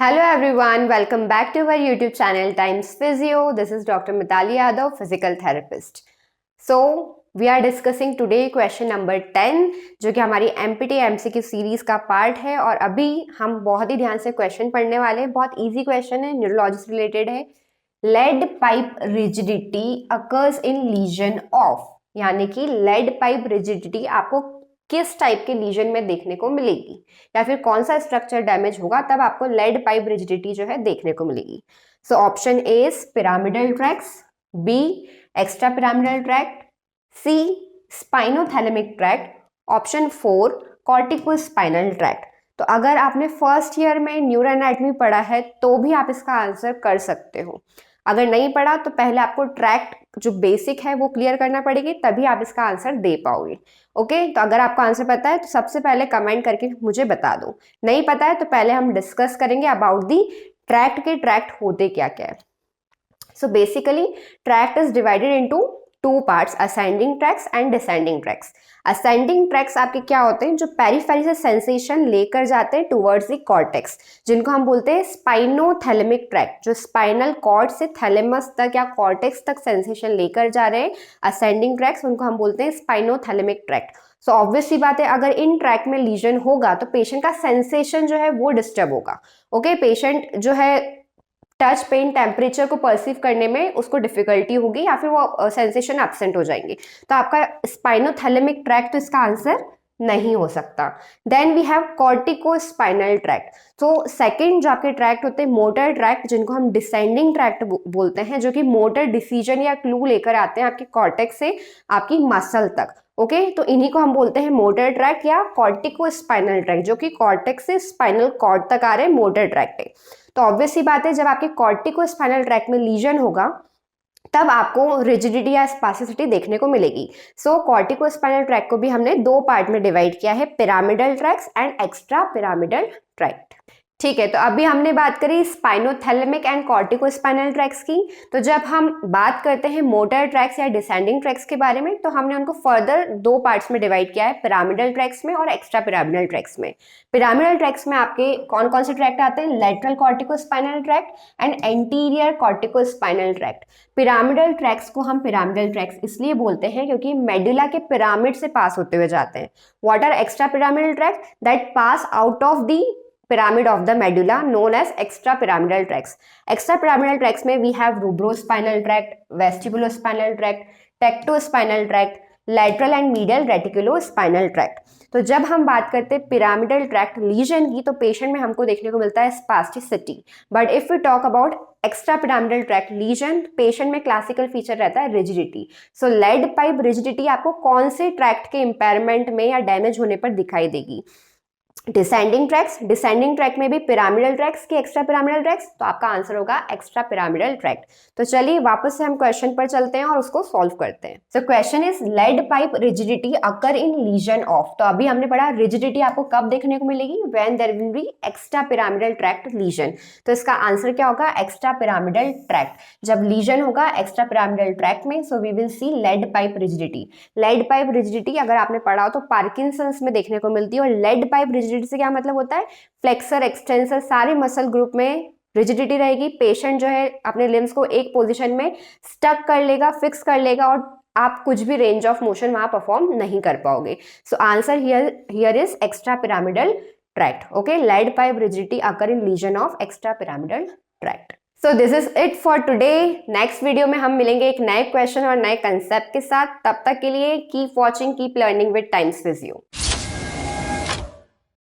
Hello everyone, welcome back to our YouTube channel Times Physio. This is Dr. Mitali Yadav, physical therapist. So, we are discussing today question number 10 जो कि हमारी MPT MCQ series का part है और अभी हम बहुत ही ध्यान से क्वेश्चन पढ़ने वाले हैं। बहुत इजी क्वेश्चन है, न्यूरोलॉजी से रिलेटेड है। Lead pipe rigidity occurs in lesion of, यानी कि लेड पाइप रिजिडिटी आपको किस टाइप के लीजन में देखने को मिलेगी या फिर कौन सा स्ट्रक्चर डैमेज होगा तब आपको लेड पाइप रिजिडिटी जो है देखने को मिलेगी। So option A is pyramidal tracts, B extra pyramidal tract, C spinothalamic tract, option 4 corticospinal tract. तो अगर आपने फर्स्ट ईयर में न्यूरो एनाटॉमी पढ़ा है तो भी आप इसका आंसर कर सकते हो। अगर नहीं पढ़ा तो पहले आपको ट्रैक्ट जो बेसिक है वो क्लियर करना पड़ेगी, तभी आप इसका आंसर दे पाओगे। ओके, तो अगर आपको आंसर पता है तो सबसे पहले कमेंट करके मुझे बता दो। नहीं पता है तो पहले हम डिस्कस करेंगे अबाउट दी ट्रैक्ट के ट्रैक्ट होते क्या क्या है। So basically tract is divided into two parts, ascending tracts and descending tracts. Ascending tracts आपके क्या होते हैं, जो पेरिफेरी से सेंसेशन लेकर जाते हैं टुवर्ड्स द कॉर्टेक्स, जिनको हम बोलते हैं स्पाइनोथैलेमिक ट्रैक्ट, जो स्पाइनल कॉर्ड से थैलेमस तक या कॉर्टेक्स तक सेंसेशन लेकर जा रहे हैं असेंडिंग ट्रैक्ट्स, उनको हम बोलते हैं स्पाइनोथैलेमिक ट्रैक्ट। सो ऑब्वियस सी बात है, अगर इन ट्रैक में लीजन होगा तो पेशेंट का सेंसेशन जो है वो डिस्टर्ब होगा। ओके, पेशेंट जो है टच पेन टेम्परेचर को परसीव करने में उसको डिफिकल्टी होगी या फिर वो सेंसेशन एब्सेंट हो जाएंगे, तो आपका स्पाइनोथैलेमिक ट्रैक्ट तो इसका आंसर नहीं हो सकता। Then we have corticospinal tract. तो सेकंड जो आपके ट्रैक्ट होते हैं मोटर ट्रैक्ट, जिनको हम डिसेंडिंग ट्रैक्ट बोलते हैं, जो कि मोटर डिसीजन या क्लू लेकर आते हैं आपके कॉर्टेक्स से आपकी मसल तक। ओके, तो इन्हीं को हम बोलते हैं मोटर ट्रैक्ट या कॉर्टिकोस्पाइनल ट्रैक्ट, जो कि कॉर्टेक्स से स्पाइनल कॉर्ड तक आ रहे हैं, मोटर ट्रैक्ट है। तो ऑब्वियस सी बात है, जब आपके कॉर्टिकोस्पाइनल ट्रैक्ट में लीजन होगा तब आपको रिजिडिटी या स्पास्टिसिटी देखने को मिलेगी। सो कॉर्टिकोस्पाइनल ट्रैक्ट को भी हमने दो पार्ट में डिवाइड किया है, pyramidal tracts and extra pyramidal tract. ठीक है, तो अभी हमने बात करी स्पाइनोथैलेमिक एंड कॉर्टिकोस्पाइनल ट्रैक्ट्स की। तो जब हम बात करते हैं मोटर ट्रैक्ट्स या डिसेंडिंग ट्रैक्ट्स के बारे में, तो हमने उनको फर्दर दो पार्ट्स में डिवाइड किया है, पिरामिडल ट्रैक्ट्स में और एक्स्ट्रा पिरामिडल ट्रैक्ट्स में। पिरामिडल ट्रैक्ट्स में आपके कौन कौन से ट्रैक्ट आते हैं, lateral corticospinal tract and anterior corticospinal tract. Pyramidal tracts को हम पिरामिडल ट्रैक्ट्स इसलिए बोलते हैं क्योंकि मेडुला के पिरामिड से पास होते हुए जाते हैं। What are extra pyramidal tract? That pass out of the pyramid of the medulla, known as extrapyramidal tracts. Extrapyramidal tracts में we have rubrospinal tract, vestibulospinal tract, tectospinal tract, lateral and medial reticulospinal tract. तो जब हम बात करते हैं pyramidal tract legion की, तो patient में हमको देखने को मिलता है spasticity. But if we talk about extra pyramidal tract lesion, patient में क्लासिकल फीचर रहता है rigidity. So lead pipe rigidity आपको कौन से ट्रैक्ट के इंपेयरमेंट में या डैमेज होने पर दिखाई देगी? डिसेंडिंग ट्रैक्ट्स, डिसेंडिंग ट्रैक्ट में भी पिरामिडल ट्रैक्ट्स की एक्स्ट्रा पिरामिडल ट्रैक्ट्स, तो आपका आंसर होगा एक्स्ट्रा पिरामिडल ट्रैक्ट। तो चलिए वापस से हम क्वेश्चन पर चलते हैं और उसको सॉल्व करते हैं। So question is lead pipe rigidity occur in lesion of. तो अभी हमने पढ़ा रिजिडिटी आपको कब देखने को मिलेगी, when there will be extra pyramidal tract lesion. तो इसका आंसर क्या होगा, एक्स्ट्रा पिरामिडल ट्रैक्ट। जब लीजन होगा एक्स्ट्रा पिरामिडल ट्रैक्ट में, so we will see lead pipe rigidity. Lead pipe rigidity अगर आपने पढ़ा हो तो पार्किंसंस में देखने को मिलती है। और लेड पाइप रिजिडिटी से क्या मतलब होता है, फ्लेक्सर एक्सटेंसर सारे मसल ग्रुप में रिजिडिटी रहेगी। पेशेंट जो है अपने लिम्स को एक पोजीशन में स्टक कर लेगा, फिक्स कर लेगा और आप कुछ भी रेंज ऑफ मोशन वहां परफॉर्म नहीं कर पाओगे। So answer here is extra pyramidal tract. Okay, lead pipe rigidity occur in lesion of extra pyramidal tract. So this is it for today. Next video में हम मिलेंगे एक नए क्वेश्चन और नए कंसेप्ट के साथ। तब तक के लिए keep watching, keep learning with times physio.